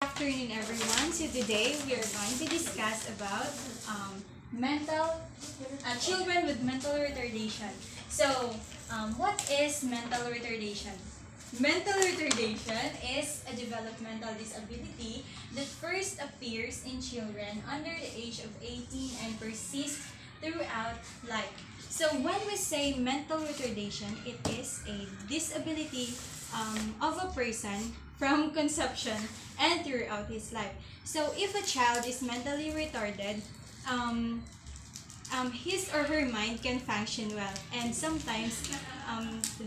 Afternoon, everyone. So today we are going to discuss about children with mental retardation. So, what is mental retardation? Mental retardation is a developmental disability that first appears in children under the age of 18 and persists throughout life. So when we say mental retardation, it is a disability of a person from conception and throughout his life. So if a child is mentally retarded, his or her mind can function well, and sometimes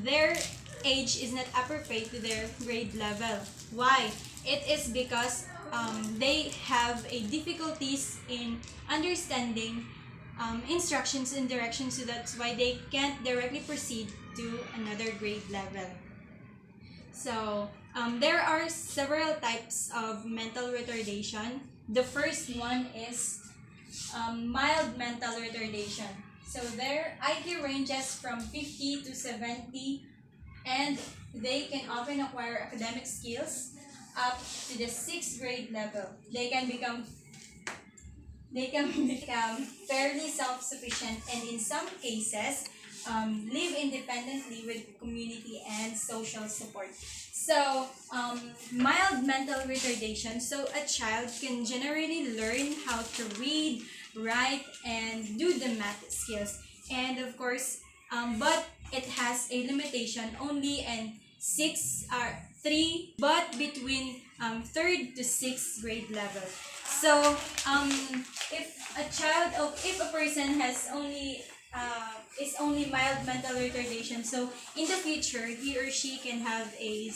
their age is not appropriate to their grade level. Why? It is because they have a difficulties in understanding instructions and directions, so that's why they can't directly proceed to another grade level. So there are several types of mental retardation. The first one is mild mental retardation. So their IQ ranges from 50 to 70, and they can often acquire academic skills up to the 6th grade level. They can become fairly self-sufficient, and in some cases live independently with community and social support. So mild mental retardation, so a child can generally learn how to read, write, and do the math skills, and of course but it has a limitation only in 3 but between 3rd to 6th grade level. So if a person has only is only mild mental retardation, so in the future he or she can have a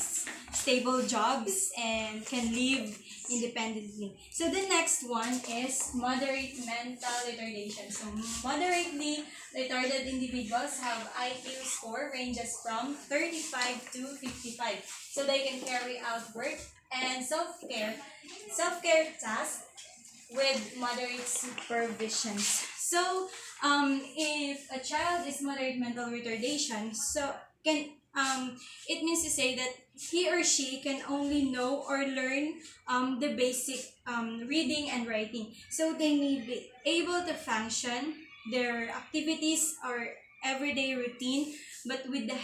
stable jobs and can live independently. So the next one is moderate mental retardation. So moderately retarded individuals have IQ score ranges from 35 to 55. So they can carry out work and self-care tasks with moderate supervisions. So if a child is moderate mental retardation, so can it means to say that he or she can only know or learn the basic reading and writing. So they may be able to function their activities or everyday routine, but with the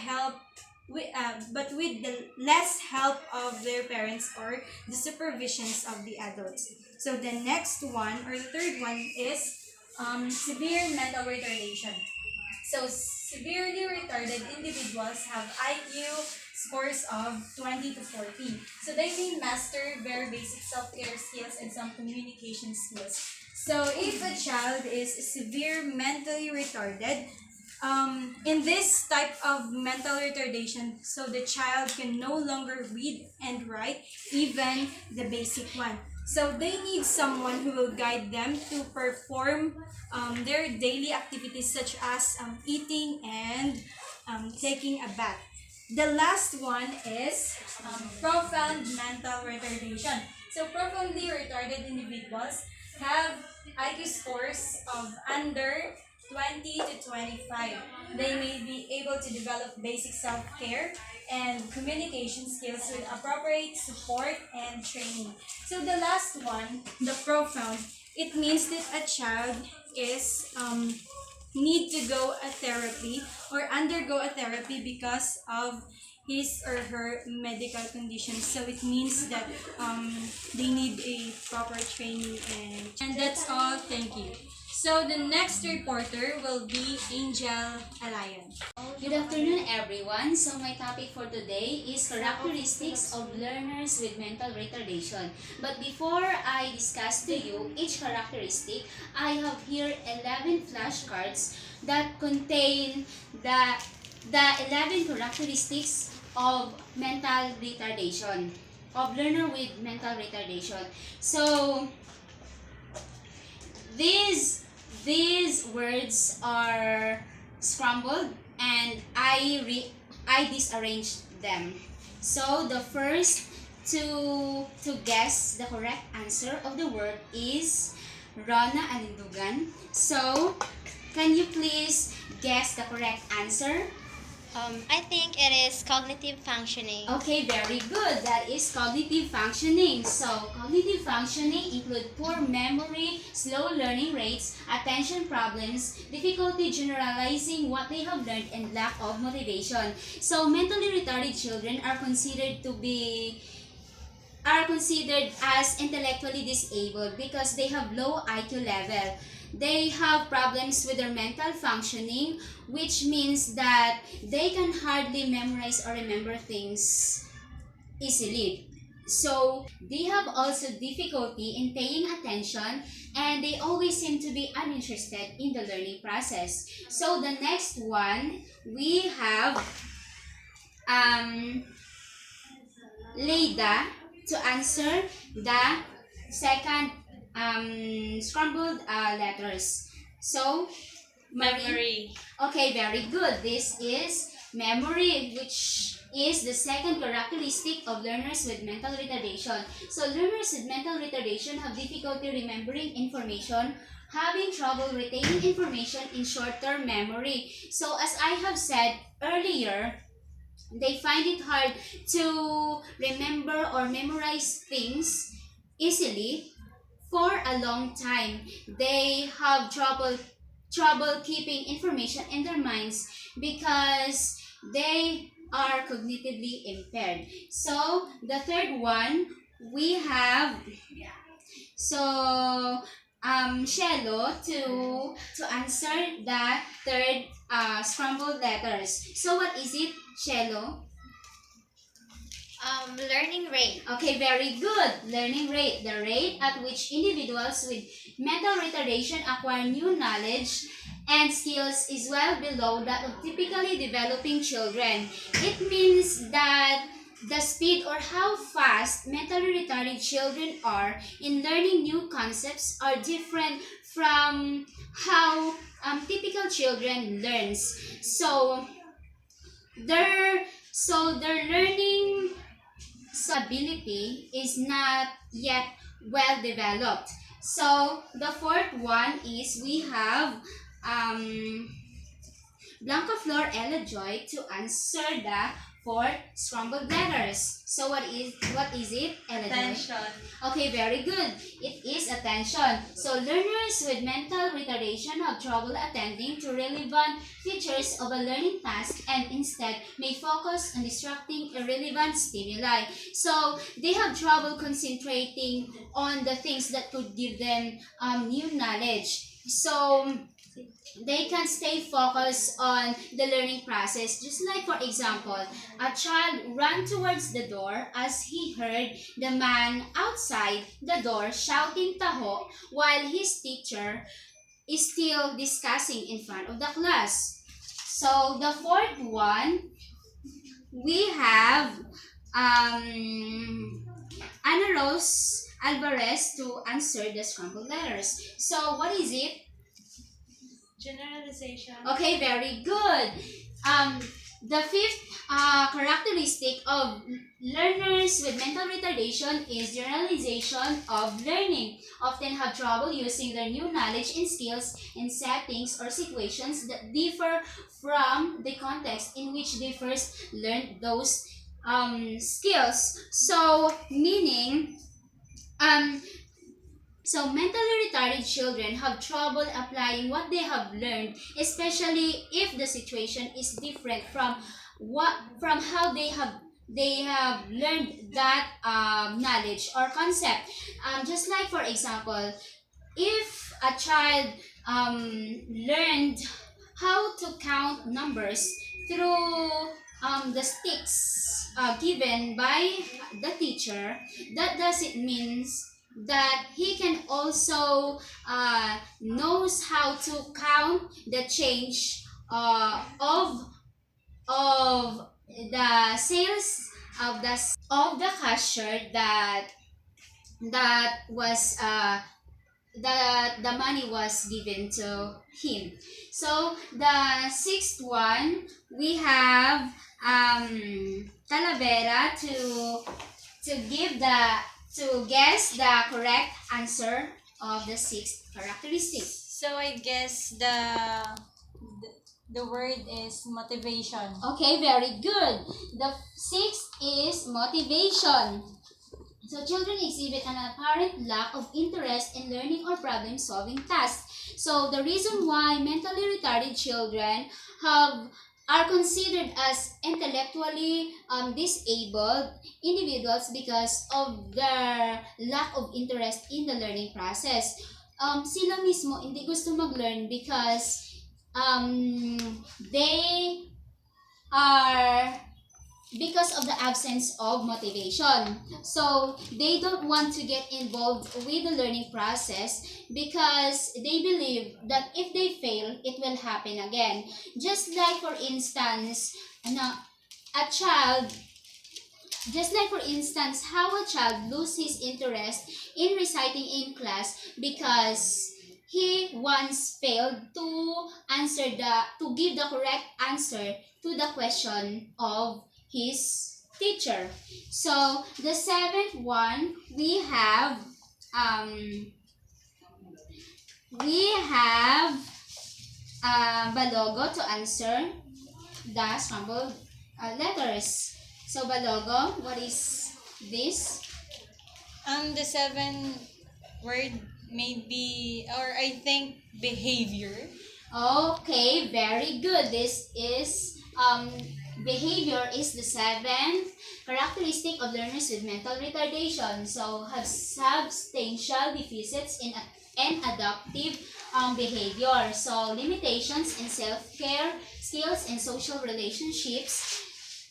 less help of their parents or the supervisions of the adults. So the next one, or the third one, is severe mental retardation. So severely retarded individuals have IQ scores of 20 to 40. So they may master very basic self-care skills and some communication skills. So if a child is severe mentally retarded, in this type of mental retardation, so the child can no longer read and write even the basic one. So they need someone who will guide them to perform their daily activities, such as eating and taking a bath. The last one is profound mental retardation. So profoundly retarded individuals have IQ scores of under 20 to 25. They may be able to develop basic self-care and communication skills with appropriate support and training. So the last one, the profound, it means that a child is need to go a therapy or undergo a therapy because of his or her medical conditions. So it means that they need a proper training, and that's all. Thank you. So the next reporter will be Alayon. Good afternoon, everyone. So my topic for today is characteristics of learners with mental retardation. But before I discuss to you each characteristic, I have here 11 flashcards that contain the 11 characteristics of mental retardation, of learner with mental retardation. So these words are scrambled, and I disarranged them. So the first to guess the correct answer of the word is Rona Alindugan. So can you please guess the correct answer? I think it is cognitive functioning. Okay, very good. That is cognitive functioning. So, cognitive functioning include poor memory, slow learning rates, attention problems, difficulty generalizing what they have learned, and lack of motivation. So, mentally retarded children are considered as intellectually disabled because they have low IQ level. They have problems with their mental functioning, which means that they can hardly memorize or remember things easily. So they have also difficulty in paying attention, and they always seem to be uninterested in the learning process. So the next one, we have Leda to answer the second scrambled letters. So, Memory. Okay, very good. This is memory, which is the second characteristic of learners with mental retardation. So, learners with mental retardation have difficulty remembering information, having trouble retaining information in short-term memory. So, as I have said earlier, they find it hard to remember or memorize things easily for a long time. They have trouble keeping information in their minds because they are cognitively impaired. So the third one, we have Shello to answer the third scrambled letters. So what is it, Shello? Learning rate. Okay, very good. Learning rate, the rate at which individuals with mental retardation acquire new knowledge and skills is well below that of typically developing children. It means that the speed or how fast mentally retarded children are in learning new concepts are different from how typical children learns. So their learning ability is not yet well developed. So the fourth one is we have Blancaflor Elah Joy to answer the fourth scrambled letters. So what is it, Elah Joy? Attention. Okay, very good. It is attention. So learners with mental retardation have trouble attending to relevant features of a learning task and instead may focus on distracting irrelevant stimuli. So they have trouble concentrating on the things that could give them new knowledge. So they can stay focused on the learning process. Just like, for example, a child ran towards the door as he heard the man outside the door shouting taho while his teacher is still discussing in front of the class. So the fourth one, we have Ana Rose Alvarez to answer the scrambled letters. So what is it? Generalization. Okay, very good. The fifth characteristic of learners with mental retardation is generalization of learning. Often have trouble using their new knowledge and skills in settings or situations that differ from the context in which they first learned those skills. So, meaning, so mentally retarded children have trouble applying what they have learned, especially if the situation is different from how they have learned that knowledge or concept. Just like, for example, if a child learned how to count numbers through the sticks given by the teacher, that doesn't mean that he can also knows how to count the change of the sales of the cashier that was that the money was given to him. So the sixth one, we have Talavera to guess the correct answer of the sixth characteristic. So I guess The word is motivation. Okay, very good. The sixth is motivation. So children exhibit an apparent lack of interest in learning or problem-solving tasks. So the reason why mentally retarded children are considered as intellectually disabled individuals because of their lack of interest in the learning process. Sila mismo hindi gusto mag-learn because they are because of the absence of motivation. So they don't want to get involved with the learning process because they believe that if they fail, it will happen again. Just like for instance, a child just like for instance, how a child loses his interest in reciting in class because he once failed to give the correct answer to the question of his teacher. So the seventh one we have Balogo to answer the scrambled letters. So Balogo, what is this? The seven word may be, or I think, behavior. Okay, very good. This is behavior is the seventh characteristic of learners with mental retardation. So have substantial deficits in and adaptive behavior. So limitations in self-care, skills and social relationships,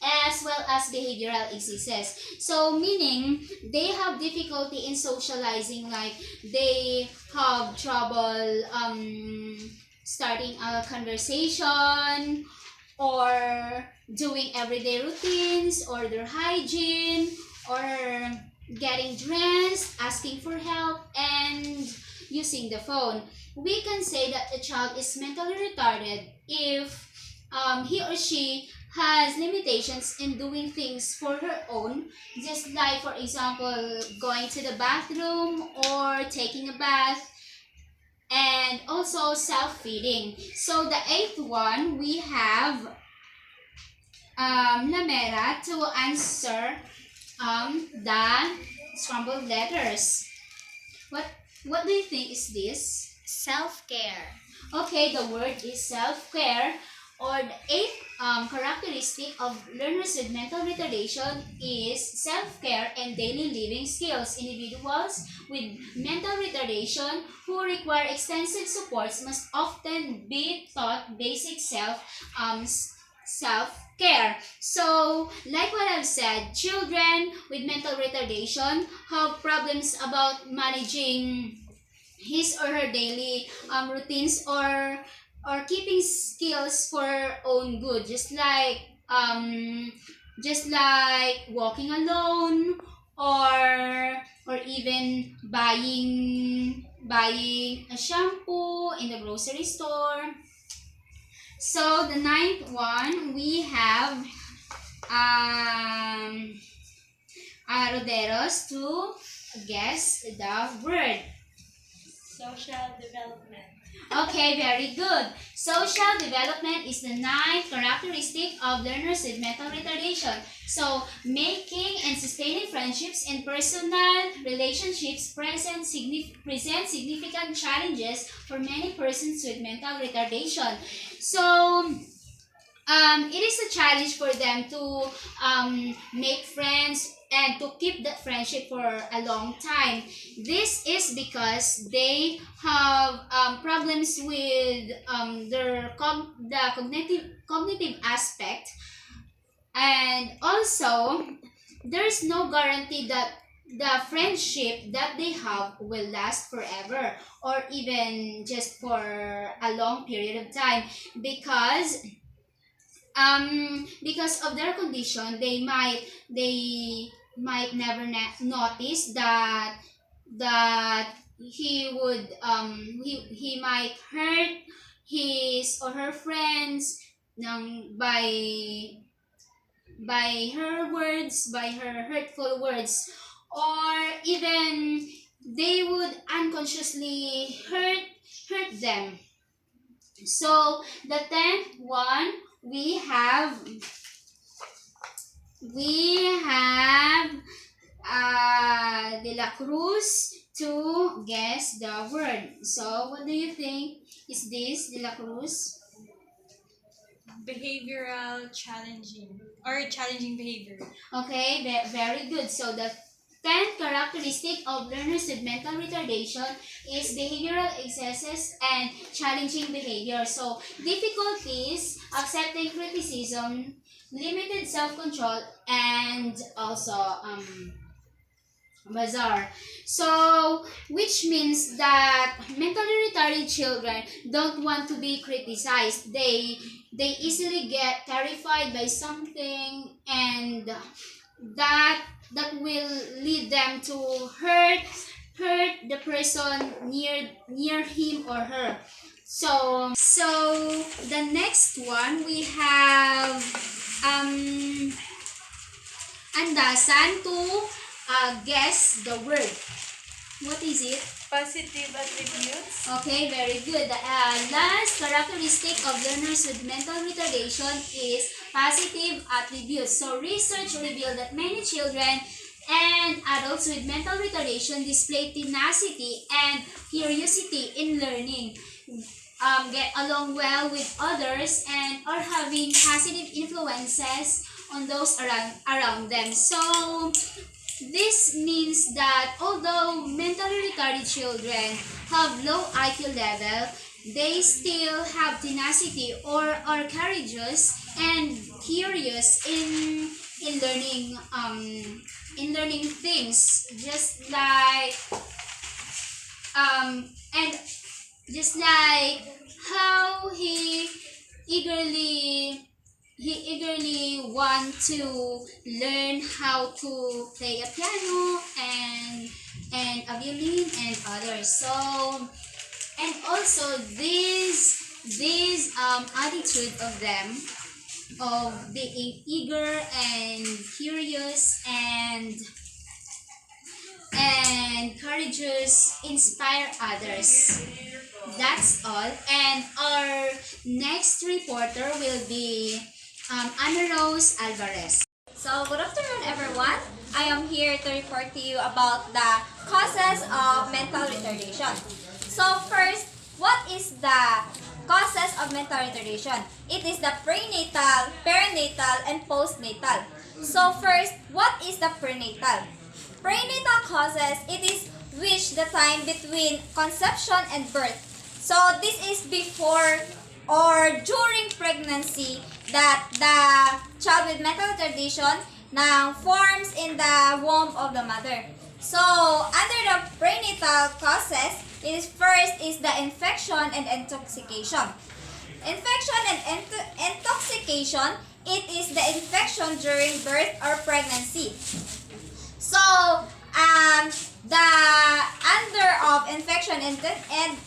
as well as behavioral diseases. So meaning they have difficulty in socializing, like they have trouble starting a conversation or doing everyday routines or their hygiene or getting dressed, asking for help, and using the phone. We can say that a child is mentally retarded if he or she has limitations in doing things for her own, just like for example going to the bathroom or taking a bath, and also self-feeding. So the eighth one, we have Lamera to answer the scrambled letters. What do you think is this? Self-care. Okay, the word is self-care, or the eighth characteristic of learners with mental retardation is self-care and daily living skills. Individuals with mental retardation who require extensive supports must often be taught basic self-care. So, like what I've said, children with mental retardation have problems about managing his or her daily routines or keeping skills for her own good, just like walking alone or even buying a shampoo in the grocery store. So the ninth one, we have Roderos to guess the word. Social development. Okay, very good. Social development is the ninth characteristic of learners with mental retardation. So, making and sustaining friendships and personal relationships present significant challenges for many persons with mental retardation. So, it is a challenge for them to make friends and to keep that friendship for a long time. This is because they have problems with the cognitive aspect, and also there is no guarantee that the friendship that they have will last forever or even just for a long period of time, because of their condition they might never notice that he would he might hurt his or her friends by her hurtful words, or even they would unconsciously hurt them. So the 10th one, we have De La Cruz to guess the word. So what do you think is this, De La Cruz? Behavioral challenging or challenging behavior. Okay, very good. So the 10th characteristic of learners with mental retardation is behavioral excesses and challenging behavior. So difficulties, accepting criticism, limited self-control, and also bizarre. So, which means that mentally retarded children don't want to be criticized. They easily get terrified by something, and that will lead them to hurt the person near him or her. So the next one we have Andasan to guess the word. What is it? Positive attributes. Okay, very good. The last characteristic of learners with mental retardation is positive attributes. So research revealed that many children and adults with mental retardation display tenacity and curiosity in learning, get along well with others, and are having positive influences on those around them. So this means that although mentally retarded children have low IQ level, they still have tenacity or are courageous and curious in learning things, and just like how he eagerly want to learn how to play a piano and a violin and others. So and also this attitude of them of being eager and curious and courageous inspire others. That's all. And our next reporter will be Rose Alvarez. So, good afternoon, everyone. I am here to report to you about the causes of mental retardation. So, first, what is the causes of mental retardation? It is the prenatal, perinatal, and postnatal. So, first, what is the prenatal? Prenatal causes, it is which the time between conception and birth. So, this is before or during pregnancy that the child with mental retardation now forms in the womb of the mother. So, under the prenatal causes, it is first is the infection and intoxication. Infection and intoxication, it is the infection during birth or pregnancy. So, the under of infection and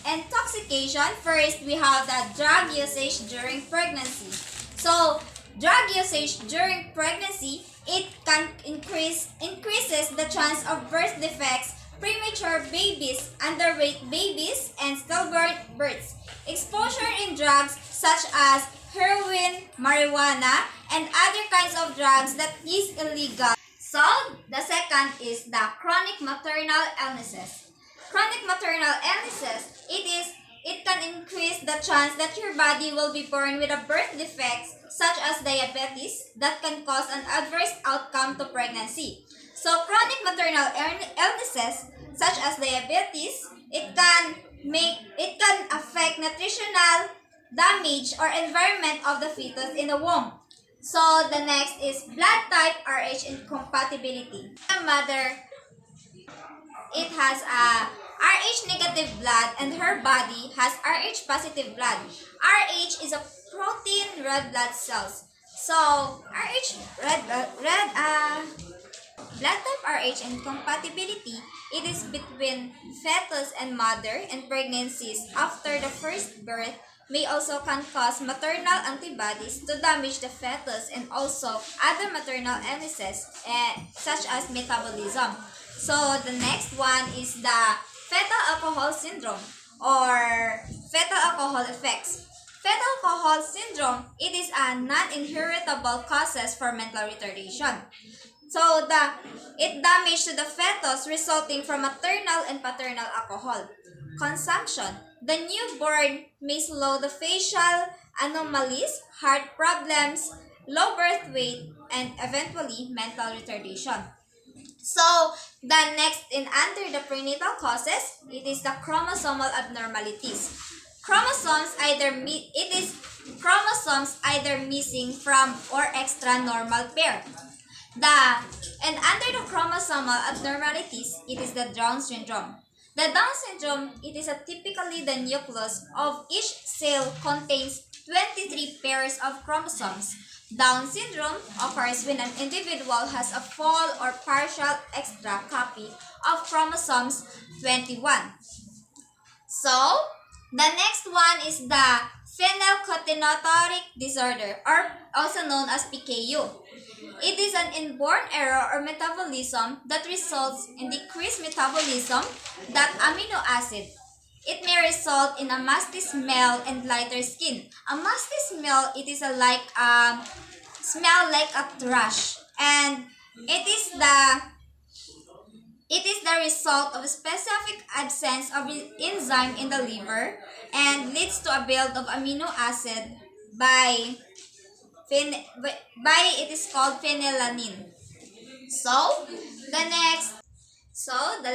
intoxication, first we have the drug usage during pregnancy. So, drug usage during pregnancy, it can increases the chance of birth defects, premature babies, underweight babies, and stillborn births. Exposure in drugs such as heroin, marijuana, and other kinds of drugs that is illegal. So, the second is the chronic maternal illnesses. Chronic maternal illnesses, it can increase the chance that your body will be born with a birth defects such as diabetes that can cause an adverse outcome to pregnancy. So, chronic maternal illnesses such as diabetes, it can affect nutritional damage or environment of the fetus in the womb. So, the next is blood type RH incompatibility. The mother, it has a RH negative blood and her body has RH positive blood. RH is a protein red blood cells. So, blood type RH incompatibility, it is between fetus and mother, and pregnancies after the first birth may also can cause maternal antibodies to damage the fetus and also other maternal illnesses such as metabolism. So the next one is the fetal alcohol syndrome or fetal alcohol effects. Fetal alcohol syndrome, it is a non-inheritable causes for mental retardation. So it damage to the fetus resulting from maternal and paternal alcohol consumption. The newborn may slow the facial anomalies, heart problems, low birth weight, and eventually mental retardation. So the next in under the prenatal causes, it is the chromosomal abnormalities. Chromosomes either missing from or extra normal pair. And under the chromosomal abnormalities, it is the Down syndrome. The Down syndrome, it is typically the nucleus of each cell contains 23 pairs of chromosomes. Down syndrome occurs when an individual has a full or partial extra copy of chromosomes 21. So, the next one is the phenylketonuria disorder, or also known as PKU. It is an inborn error or metabolism that results in decreased metabolism that amino acid. It may result in a musty smell and lighter skin. A musty smell, it is smell like a trash, and it is the result of a specific absence of enzyme in the liver and leads to a build of amino acid by it is called phenylalanine. So the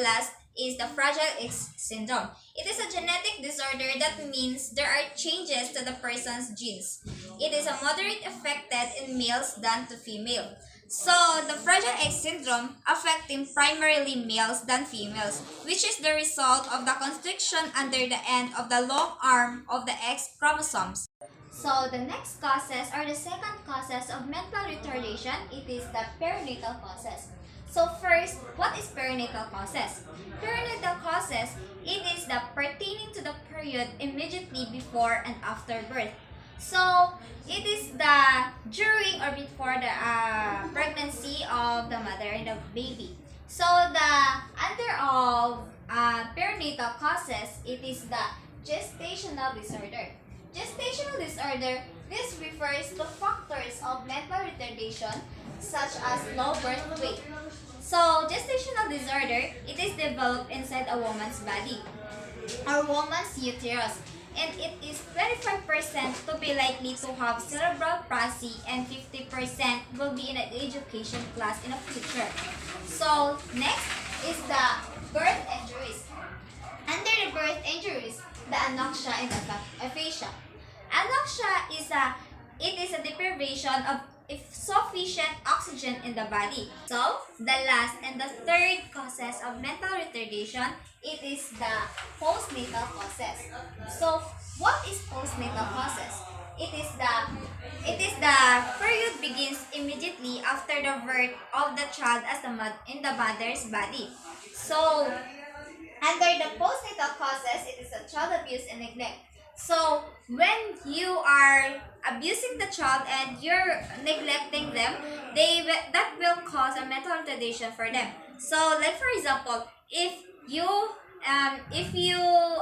last is the Fragile X syndrome. It is a genetic disorder that means there are changes to the person's genes. It is a moderate affected in males than to female. So the Fragile X syndrome affecting primarily males than females, which is the result of the constriction under the end of the long arm of the X chromosomes. So the next causes or the second causes of mental retardation, it is the perinatal causes. So first, what is perinatal causes? Perinatal causes, it is the pertaining to the period immediately before and after birth. So it is the during or before the pregnancy of the mother and the baby. So the under of perinatal causes, it is the gestational disorder. Gestational disorder, this refers to factors of mental retardation such as low birth weight. So, gestational disorder, it is developed inside a woman's body or woman's uterus, and it is 25% to be likely to have cerebral palsy and 50% will be in an education class in the future. So, next is the birth injuries. Under the birth injuries, the anoxia and aphasia. Anoxia is a deprivation of sufficient oxygen in the body. So, the last and the third causes of mental retardation, it is the postnatal causes. So, what is postnatal causes? It is the period begins immediately after the birth of the child in the mother's body. So, under the postnatal causes, it is a child abuse and neglect. So, when you are abusing the child and you're neglecting them, that will cause a mental retardation for them. So, like for example, if you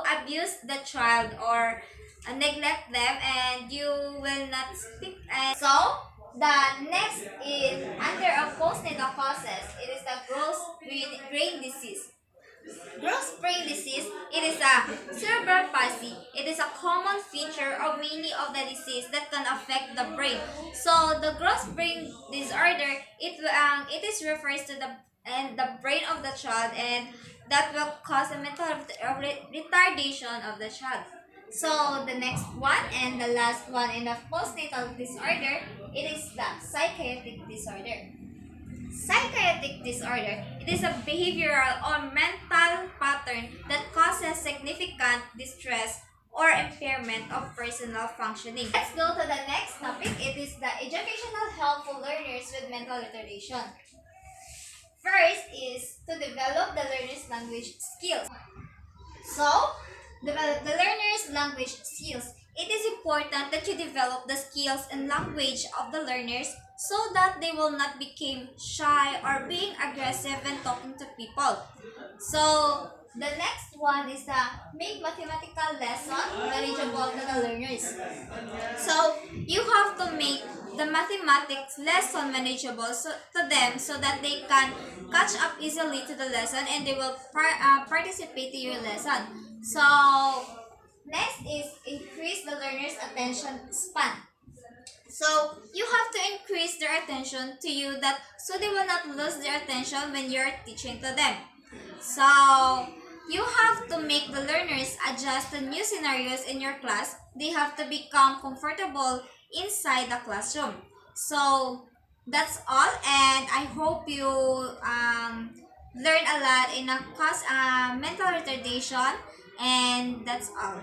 abuse the child or neglect them and you will not speak, and so the next is under a postnatal causes, it is the gross brain disease. Gross brain disease, it is a cerebral palsy. It is a common feature of many of the disease that can affect the brain. So the gross brain disorder, it is refers to the brain of the child, and that will cause a mental retardation of the child. So the next one and the last one in the postnatal disorder, it is the psychiatric disorder. Psychiatric disorder, it is a behavioral or mental pattern that causes significant distress or impairment of personal functioning. Let's go to the next topic. It is the educational help for learners with mental retardation. First is to develop the learner's language skills. So, develop the learner's language skills. It is important that you develop the skills and language of the learners so that they will not become shy or being aggressive when talking to people. So, The next one is the make mathematical lesson manageable to the learners. So you have to make the mathematics lesson manageable to them so that they can catch up easily to the lesson and they will participate to your lesson. So next is increase the learner's attention span. So you have to increase their attention to you that so they will not lose their attention when you're teaching to them. So you have to make the learners adjust to new scenarios in your class. They have to become comfortable inside the classroom. So that's all, and I hope you learn a lot in a mental retardation, and that's all.